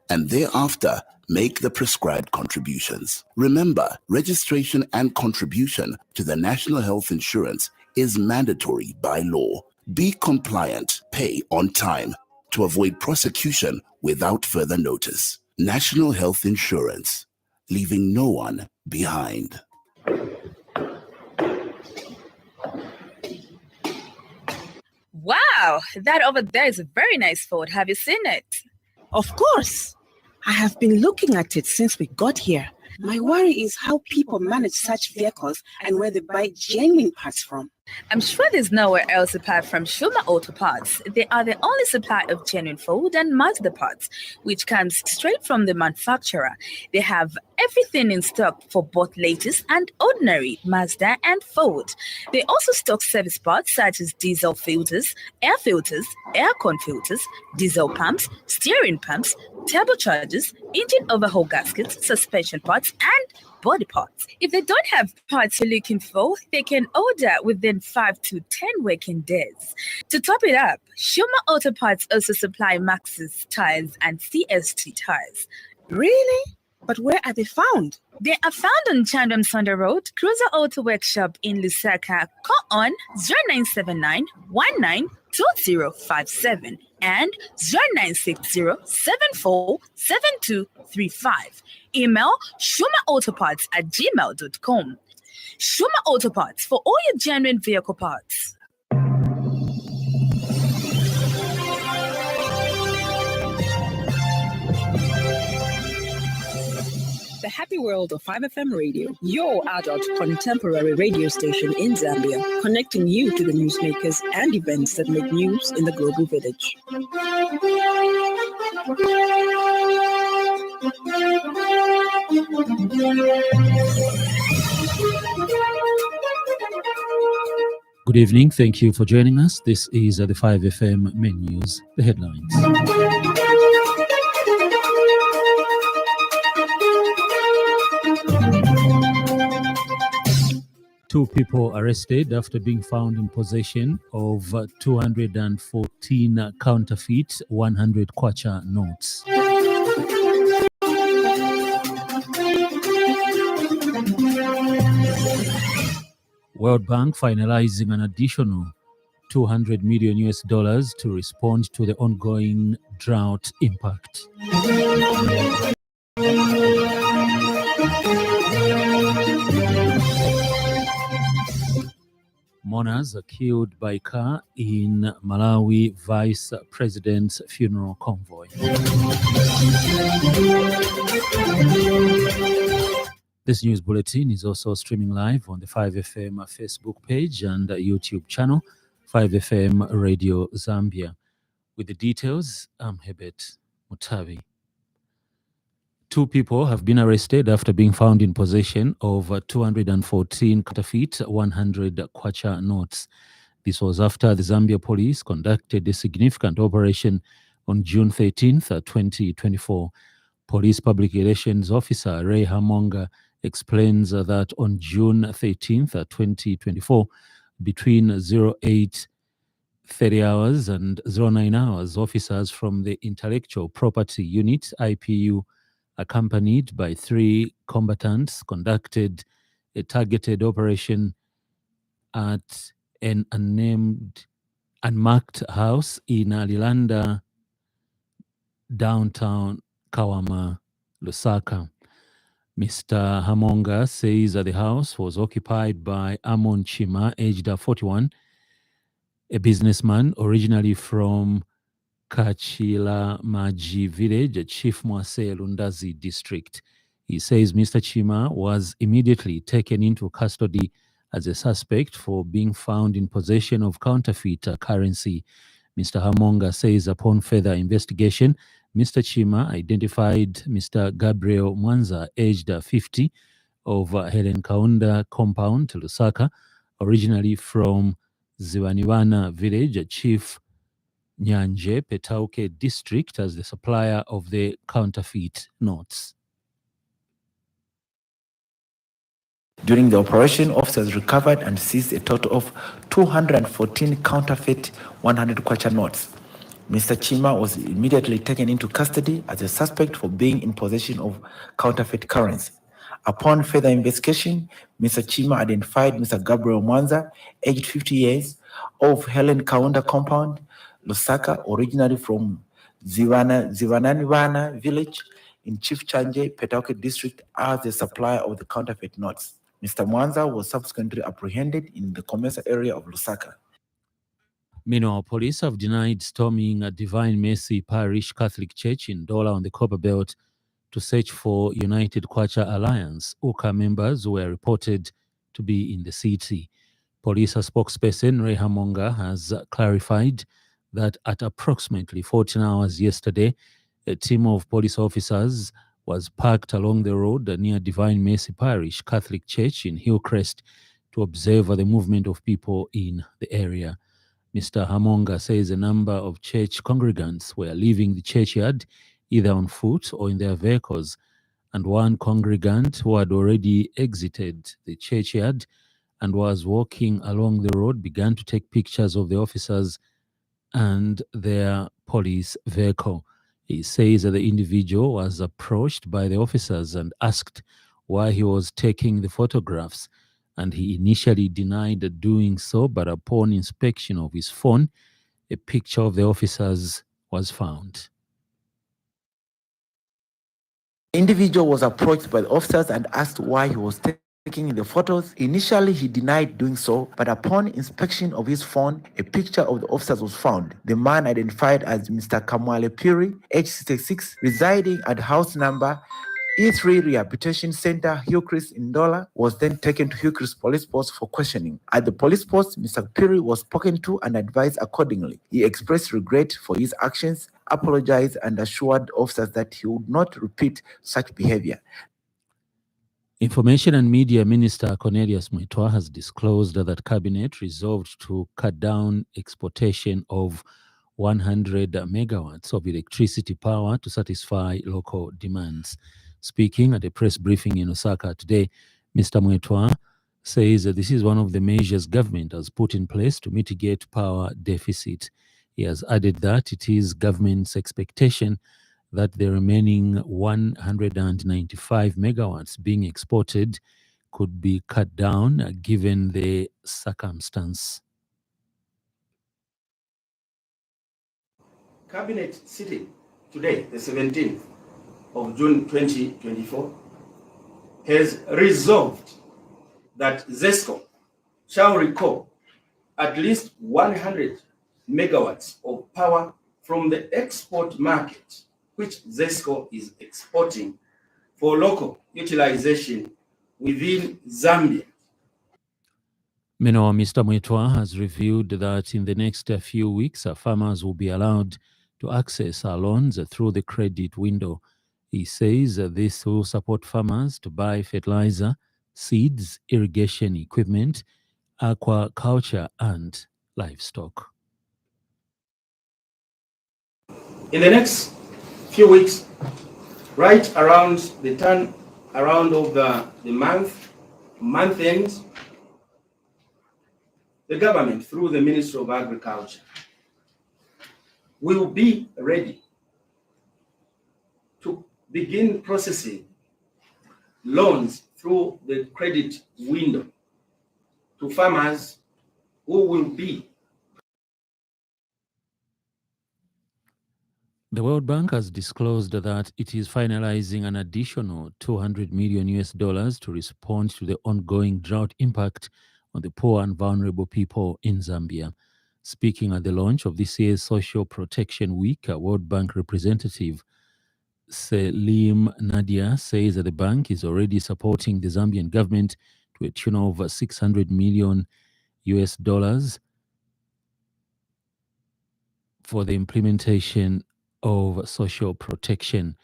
and thereafter make the prescribed contributions. Remember, registration and contribution to the National Health Insurance is mandatory by law. Be compliant, pay on time to avoid prosecution without further notice. National Health Insurance, leaving no one behind. Wow, that over there is a very nice Ford. Have you seen it? Of course. I have been looking at it since we got here. My worry is how people manage such vehicles and where they buy genuine parts from. I'm sure there's nowhere else apart from Shuma Auto Parts. They are the only supplier of genuine Ford and Mazda parts, which comes straight from the manufacturer. They have everything in stock for both latest and ordinary Mazda and Ford. They also stock service parts such as diesel filters, aircon filters, diesel pumps, steering pumps, turbochargers, engine overhaul gaskets, suspension parts, and body parts. If they don't have parts you're looking for, they can order within 5 to 10 working days. To top it up, Shuma Auto Parts also supply Maxxis tires and CST tires. Really? But where are they found? They are found on Chandram Sonda Road, Cruiser Auto Workshop in Lusaka. Call on 0979 192057 and 0960747235. Email shumaautoparts@gmail.com. Shuma Auto Parts for all your genuine vehicle parts. The Happy World of 5FM Radio, your adult contemporary radio station in Zambia, connecting you to the newsmakers and events that make news in the global village. Good evening. Thank you for joining us. This is the 5FM main news, the headlines. Two people arrested after being found in possession of 214 counterfeit 100 kwacha notes. World Bank finalizing an additional $200 million to respond to the ongoing drought impact. Mourners are killed by car in Malawi Vice President's funeral convoy. This news bulletin is also streaming live on the 5FM Facebook page and YouTube channel, 5FM Radio Zambia. With the details, I'm Hebet Mutavi. Two people have been arrested after being found in possession of 214 counterfeit 100 kwacha notes. This was after the Zambia police conducted a significant operation on June 13th, 2024. Police Public Relations Officer Ray Hamonga explains that on June 13th, 2024, between 08:30 hours and 09 hours, officers from the Intellectual Property Unit, IPU, accompanied by 3 combatants, conducted a targeted operation at an unmarked house in Alilanda, downtown Kawama, Lusaka. Mr. Hamonga says that the house was occupied by Amon Chima, aged 41, a businessman originally from Kachila Maji village, Chief Mwase Lundazi district. He says Mr. Chima was immediately taken into custody as a suspect for being found in possession of counterfeit currency. Mr. Hamonga says upon further investigation, Mr. Chima identified Mr. Gabriel Mwanza, aged 50, of Helen Kaunda compound, Lusaka, originally from Ziwaniwana village, Chief Nyanje Petauke district, as the supplier of the counterfeit notes. During the operation, officers recovered and seized a total of 214 counterfeit 100 kwacha notes. Mr. Chima was immediately taken into custody as a suspect for being in possession of counterfeit currency. Upon further investigation, Mr. Chima identified Mr. Gabriel Mwanza, aged 50 years, of Helen Kaunda compound, Lusaka, originally from Zivananivana village in Chief Chanje, Petauke district, as the supplier of the counterfeit notes. Mr. Mwanza was subsequently apprehended in the commercial area of Lusaka. Meanwhile, police have denied storming a Divine Mercy Parish Catholic Church in Dola on the Copper Belt to search for United Kwacha Alliance UKA members who were reported to be in the city. Police spokesperson Ray Hamonga has clarified that at approximately 14 hours yesterday, a team of police officers was parked along the road near Divine Mercy Parish Catholic Church in Hillcrest to observe the movement of people in the area. Mr. Hamonga says a number of church congregants were leaving the churchyard either on foot or in their vehicles, and one congregant who had already exited the churchyard and was walking along the road began to take pictures of the officers and their police vehicle. He says that the individual was approached by the officers and asked why he was taking the photographs, and he initially denied doing so, but upon inspection of his phone, a picture of the officers was found. The individual was approached by the officers and asked why he was taking the photos. Initially, he denied doing so, but upon inspection of his phone, a picture of the officers was found. The man, identified as Mr. Kamwale Piri, age 66, residing at house number E3 Rehabilitation Center, Hillcrest in Dola, was then taken to Hillcrest Police Post for questioning. At the police post, Mr. Piri was spoken to and advised accordingly. He expressed regret for his actions, apologized, and assured officers that he would not repeat such behavior. Information and Media Minister Cornelius Mwitwa has disclosed that Cabinet resolved to cut down exportation of 100 megawatts of electricity power to satisfy local demands. Speaking at a press briefing in Osaka today, Mr. Mwitwa says that this is one of the measures government has put in place to mitigate power deficit. He has added that it is government's expectation that the remaining 195 megawatts being exported could be cut down given the circumstance. Cabinet sitting today, the 17th of June 2024, has resolved that ZESCO shall recall at least 100 megawatts of power from the export market, which ZESCO is exporting for local utilization within Zambia. Meanwhile, Mr. Mwitwa has revealed that in the next few weeks, farmers will be allowed to access loans through the credit window. He says this will support farmers to buy fertilizer, seeds, irrigation equipment, aquaculture, and livestock. In the next few weeks, right around the turn around of the month end, the government, through the Ministry of Agriculture, will be ready to begin processing loans through the credit window to farmers who will be. The World Bank has disclosed that it is finalizing an additional $200 million to respond to the ongoing drought impact on the poor and vulnerable people in Zambia. Speaking at the launch of this year's Social Protection Week, a World Bank representative, Selim Nadia, says that the bank is already supporting the Zambian government to a tune of $600 million for the implementation of social protection.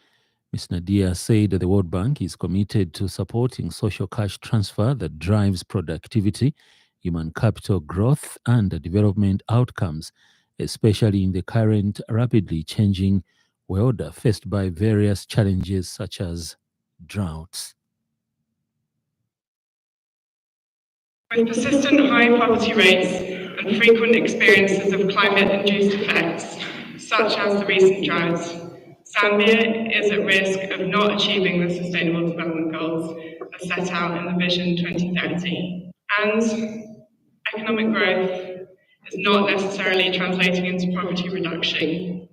Ms. Nadia said that the World Bank is committed to supporting social cash transfer that drives productivity, human capital growth, and development outcomes, especially in the current rapidly changing world faced by various challenges such as droughts. With persistent high poverty rates and frequent experiences of climate-induced effects, such as the recent droughts, Zambia is at risk of not achieving the Sustainable Development Goals as set out in the Vision 2030. And economic growth is not necessarily translating into poverty reduction.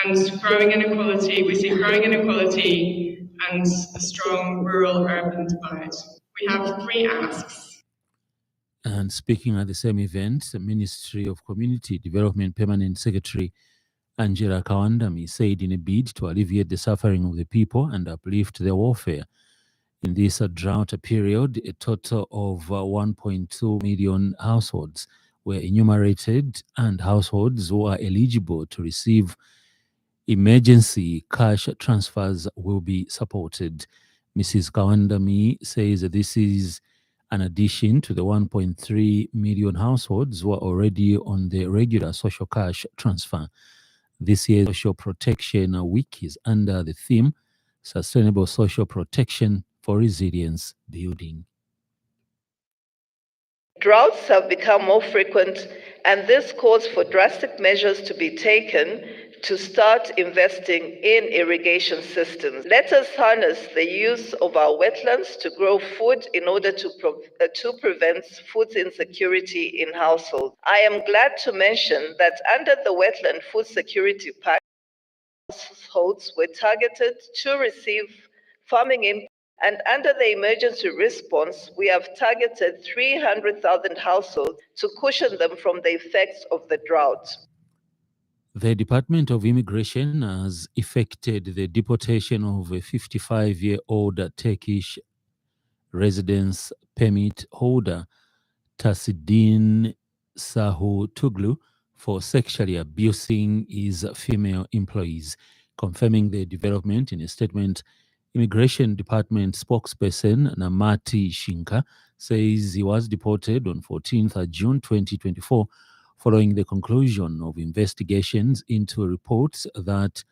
And growing inequality, we see growing inequality and a strong rural-urban divide. We have 3 asks. And speaking at the same event, the Ministry of Community Development Permanent Secretary Angela Kawandami said in a bid to alleviate the suffering of the people and uplift their welfare, in this drought period, a total of 1.2 million households were enumerated, and households who are eligible to receive emergency cash transfers will be supported. Mrs. Kawandami says that this is an addition to the 1.3 million households who are already on the regular social cash transfer. This year's Social Protection Week is under the theme Sustainable Social Protection for Resilience Building. Droughts have become more frequent, and this calls for drastic measures to be taken to start investing in irrigation systems. Let us harness the use of our wetlands to grow food in order to prevent food insecurity in households. I am glad to mention that under the Wetland Food Security Pact, households were targeted to receive farming inputs, and under the emergency response, we have targeted 300,000 households to cushion them from the effects of the drought. The Department of Immigration has effected the deportation of a 55-year-old Turkish residence permit holder, Tasidin Sahutuglu, for sexually abusing his female employees. Confirming the development in a statement, Immigration Department spokesperson Namati Shinka says he was deported on 14th June 2024 following the conclusion of investigations into reports that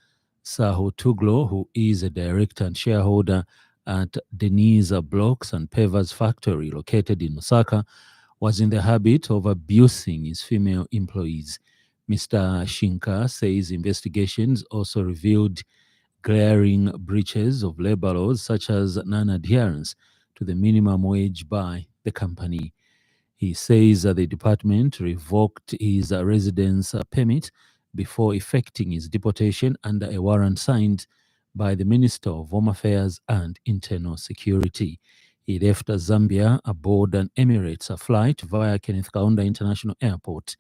Sahutuglu, who is a director and shareholder at Denise Blocks and Pavers factory located in Osaka, was in the habit of abusing his female employees. Mr. Shinka says investigations also revealed glaring breaches of labor laws, such as non-adherence to the minimum wage by the company. He says that the department revoked his residence permit before effecting his deportation under a warrant signed by the Minister of Home Affairs and Internal Security. He left Zambia aboard an Emirates flight via Kenneth Kaunda International Airport.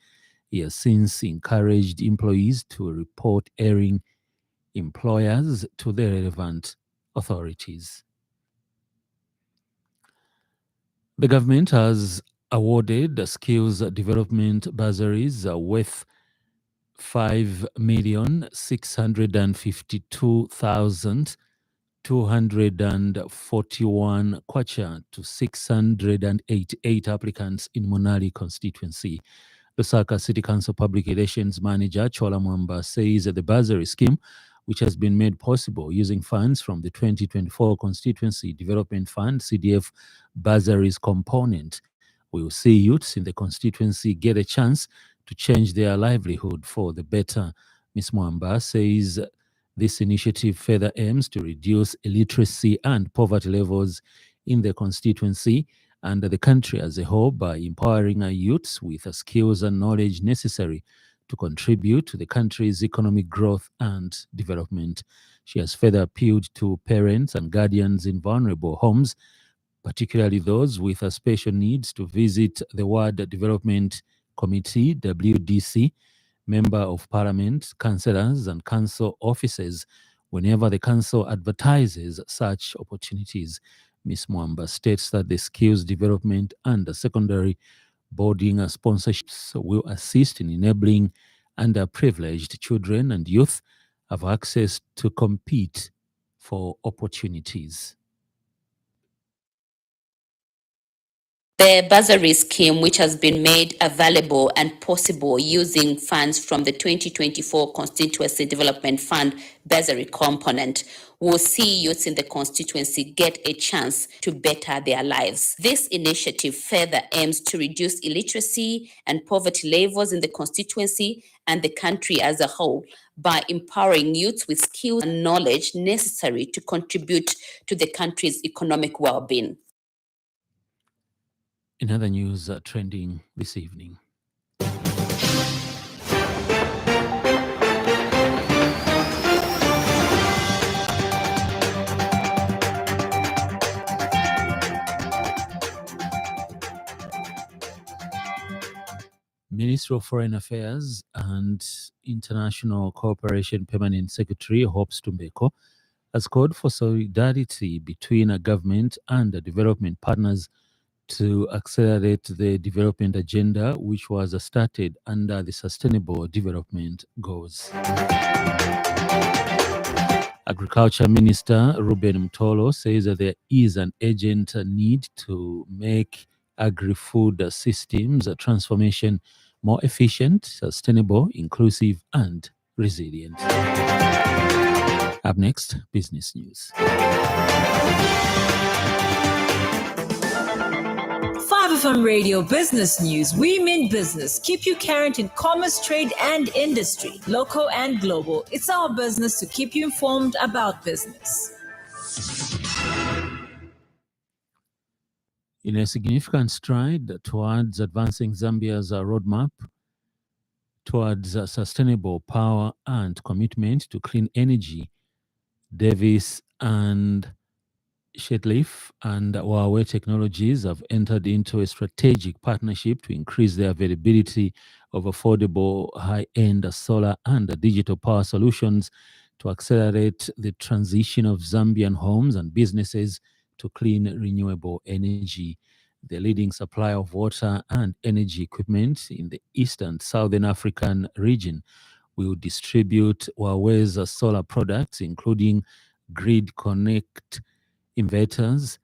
He has since encouraged employees to report erring employers to the relevant authorities. The government has awarded skills development bursaries worth 5,652,241 kwacha to 688 applicants in Monali constituency. Lusaka City Council Public Relations Manager Chola Mwamba says that the bursary scheme, which has been made possible using funds from the 2024 Constituency Development Fund CDF bursaries component, will see youths in the constituency get a chance to change their livelihood for the better. Ms. Mwamba says this initiative further aims to reduce illiteracy and poverty levels in the constituency and the country as a whole by empowering our youths with the skills and knowledge necessary to contribute to the country's economic growth and development. She has further appealed to parents and guardians in vulnerable homes, particularly those with special needs, to visit the Ward Development Committee, WDC, Member of Parliament, councillors and council officers whenever the council advertises such opportunities. Ms. Mwamba states that the skills development and the secondary boarding sponsorships will assist in enabling underprivileged children and youth have access to compete for opportunities. The bursary scheme, which has been made available and possible using funds from the 2024 Constituency Development Fund bursary component, will see youths in the constituency get a chance to better their lives. This initiative further aims to reduce illiteracy and poverty levels in the constituency and the country as a whole by empowering youths with skills and knowledge necessary to contribute to the country's economic well-being. In other news trending this evening, Minister of Foreign Affairs and International Cooperation Permanent Secretary Hope Stumbeko has called for solidarity between a government and the development partners to accelerate the development agenda, which was started under the Sustainable Development Goals. Agriculture Minister Ruben Mtolo says that there is an urgent need to make agri-food systems transformation more efficient, sustainable, inclusive, and resilient. Up next, business news. 5FM Radio Business News. We mean business. Keep you current in commerce, trade, and industry, local and global. It's our business to keep you informed about business. In a significant stride towards advancing Zambia's roadmap towards sustainable power and commitment to clean energy, Davis and Shetleaf and Huawei Technologies have entered into a strategic partnership to increase the availability of affordable high-end solar and digital power solutions to accelerate the transition of Zambian homes and businesses to clean renewable energy. The leading supplier of water and energy equipment in the East and Southern African region will distribute Huawei's solar products, including Grid Connect inverters,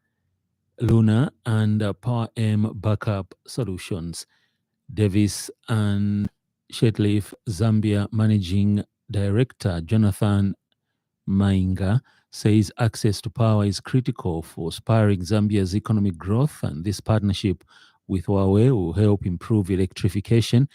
Luna, and Power M backup solutions. Davis and Shetleaf Zambia Managing Director Jonathan Mainga says access to power is critical for spurring Zambia's economic growth, and this partnership with Huawei will help improve electrification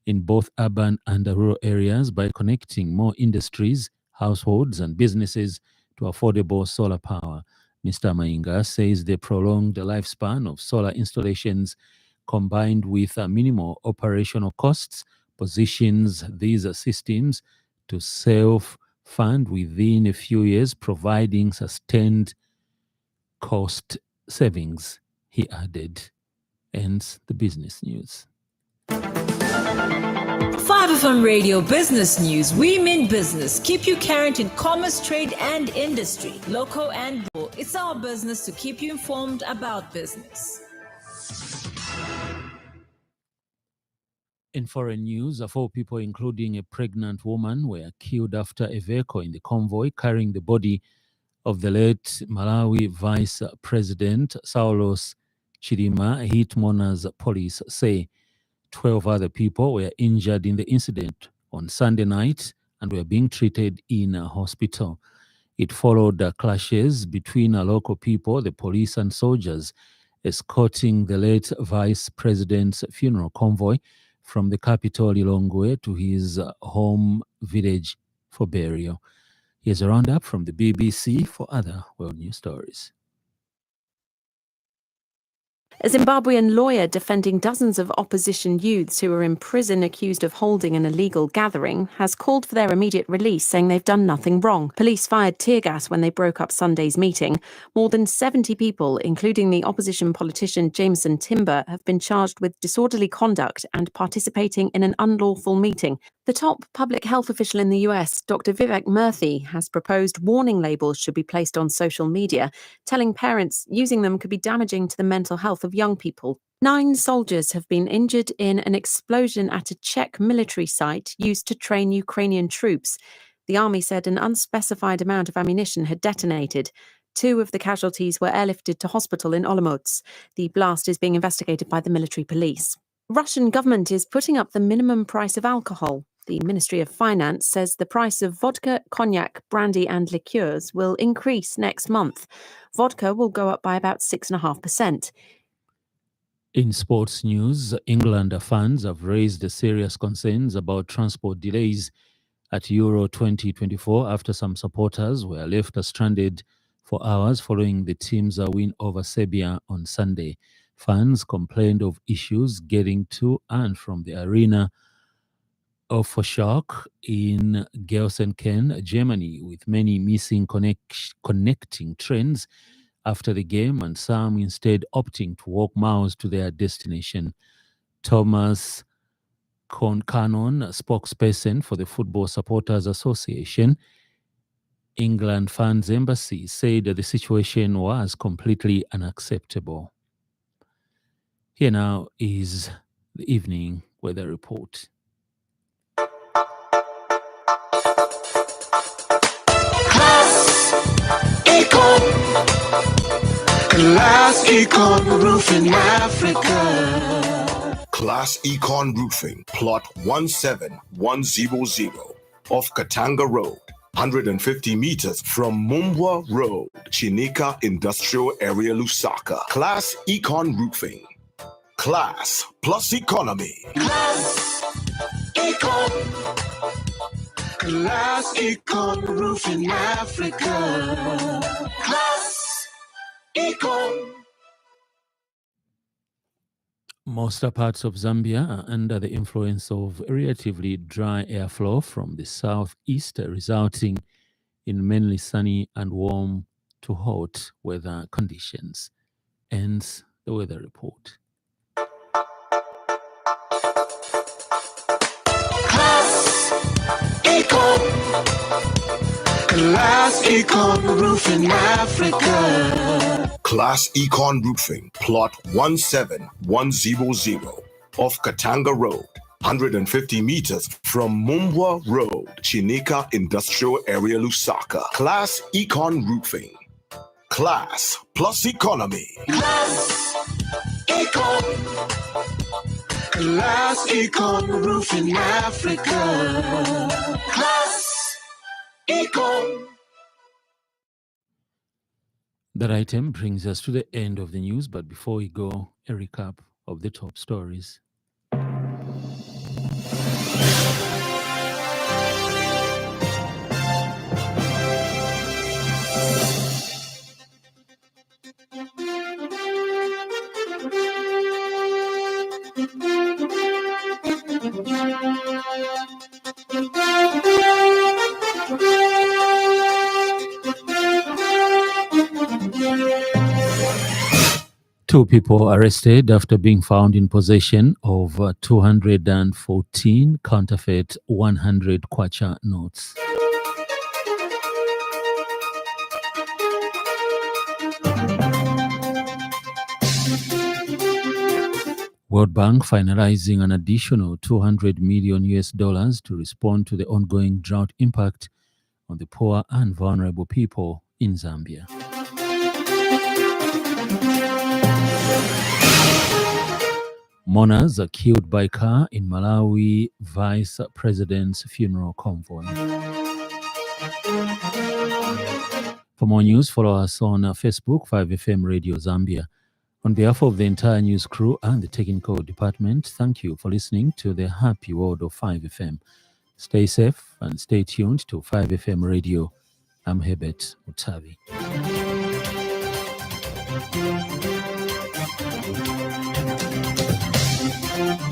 in both urban and rural areas by connecting more industries, households, and businesses to affordable solar power. Mr. Mainga says the prolonged lifespan of solar installations combined with minimal operational costs positions these systems to self-fund within a few years, providing sustained cost savings, he added. Ends the business news. 5FM Radio Business News. We mean business. Keep you current in commerce, trade, and industry, local and global. It's our business to keep you informed about business. In foreign news, 4 people, including a pregnant woman, were killed after a vehicle in the convoy carrying the body of the late Malawi Vice President Saulos Chilima hit Mona's police say. 12 other people were injured in the incident on Sunday night and were being treated in a hospital. It followed clashes between local people, the police, and soldiers escorting the late vice president's funeral convoy from the capital Lilongwe to his home village for burial. Here's a roundup from the BBC for other world news stories. A Zimbabwean lawyer defending dozens of opposition youths who are in prison accused of holding an illegal gathering has called for their immediate release, saying they've done nothing wrong. Police fired tear gas when they broke up Sunday's meeting. More than 70 people, including the opposition politician Jameson Timber, have been charged with disorderly conduct and participating in an unlawful meeting. The top public health official in the US, Dr. Vivek Murthy, has proposed warning labels should be placed on social media, telling parents using them could be damaging to the mental health of young people. 9 soldiers have been injured in an explosion at a Czech military site used to train Ukrainian troops. The army said an unspecified amount of ammunition had detonated. 2 of the casualties were airlifted to hospital in Olomouc. The blast is being investigated by the military police. Russian government is putting up the minimum price of alcohol. The Ministry of Finance says the price of vodka, cognac, brandy and liqueurs will increase next month. Vodka will go up by about 6.5%. In sports news, England fans have raised serious concerns about transport delays at Euro 2024 after some supporters were left stranded for hours following the team's win over Serbia on Sunday. Fans complained of issues getting to and from the arena of Foschok in Gelsenkirchen, Germany, with many missing connecting trains after the game and some instead opting to walk miles to their destination. Thomas Cannon, spokesperson for the Football Supporters Association, England Fans Embassy, said that the situation was completely unacceptable. Here now is the evening weather report. Class Econ Roofing Africa. Class Econ Roofing, plot 17100 off Katanga Road, 150 meters from Mumbwa Road, Chinika Industrial Area, Lusaka. Class Econ Roofing. Class plus economy. Class Econ. Class Econ Roofing Africa. Class Econ. Most parts of Zambia are under the influence of relatively dry airflow from the southeast, resulting in mainly sunny and warm to hot weather conditions. Ends the weather report. Class Econ. Class Econ Roofing Africa. Class Econ Roofing, plot 17100 off Katanga Road, 150 meters from Mumbwa Road, Chinika Industrial Area, Lusaka. Class Econ Roofing. Class plus economy. Class Econ. Class Econ Roofing Africa. Class Econ. That item brings us to the end of the news, but before we go, a recap of the top stories. Two people arrested after being found in possession of 214 counterfeit 100 kwacha notes. World Bank finalizing an additional $200 million to respond to the ongoing drought impact on the poor and vulnerable people in Zambia. Mourners are killed by car in Malawi Vice President's funeral convoy. For more news, follow us on Facebook, 5FM Radio Zambia. On behalf of the entire news crew and the technical department, thank you for listening to the happy world of 5FM. Stay safe and stay tuned to 5FM Radio. I'm Herbert Mutavi.